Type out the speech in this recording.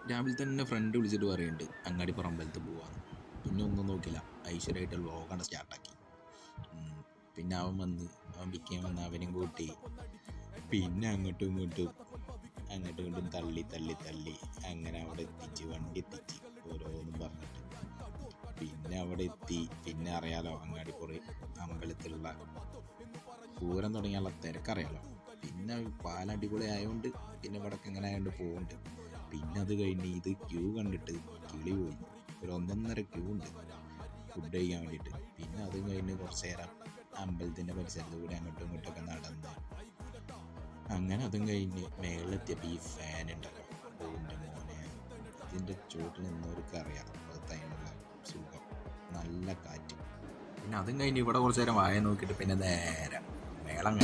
രാവിലെ തന്നെ ഫ്രണ്ട് വിളിച്ചിട്ട് പറയുന്നുണ്ട് അങ്ങാടിപ്പുറം അമ്പലത്തിൽ പോവാന്ന്. പിന്നെ ഒന്നും നോക്കില്ല, ഐശ്വര്യമായിട്ട് വ്ളോഗാണ് സ്റ്റാർട്ടാക്കി. പിന്നെ അവൻ പിക്കാൻ വന്ന് അവനും കൂട്ടി. പിന്നെ അങ്ങോട്ടും ഇങ്ങോട്ടും തള്ളി അങ്ങനെ അവിടെ എത്തിച്ച്, വണ്ടി എത്തിച്ച് ഓരോന്നും പറഞ്ഞിട്ട് പിന്നെ അവിടെ എത്തി. പിന്നെ അറിയാലോ അങ്ങാടിപ്പുറം അമ്പലത്തിലുള്ള പൂരം തുടങ്ങിയുള്ള തിരക്കറിയാലോ. പിന്നെ പാലം അടിപൊളി ആയതുകൊണ്ട് പിന്നെ ഇവിടൊക്കെ എങ്ങനെ ആയതുകൊണ്ട് പോകുന്നുണ്ട്. പിന്നെ അത് കഴിഞ്ഞ് ഇത് ക്യൂ കണ്ടിട്ട് കിളി പോയി. ഒരു 1.5 ക്യൂ ഉണ്ട് ഫുഡ് കഴിക്കാൻ വേണ്ടിയിട്ട്. പിന്നെ അതും കഴിഞ്ഞ് കുറച്ച് നേരം അമ്പലത്തിൻ്റെ പരിസരത്ത് കൂടി അങ്ങോട്ടും ഇങ്ങോട്ടൊക്കെ നടന്ന് അങ്ങനെ അതും കഴിഞ്ഞ് മേളിലെത്തിയപ്പോൾ ഈ ഫാൻ ഉണ്ടല്ലോ, പൂവിൻ്റെ മോനെ, ഇതിൻ്റെ ചുവട്ടിൽ നിന്നവർക്ക് അറിയാം അതിനുള്ള സുഖം, നല്ല കാറ്റ്. പിന്നെ അതും കഴിഞ്ഞ് ഇവിടെ കുറച്ച് നേരം വായ നോക്കിയിട്ട് പിന്നെ നേരെ മേളം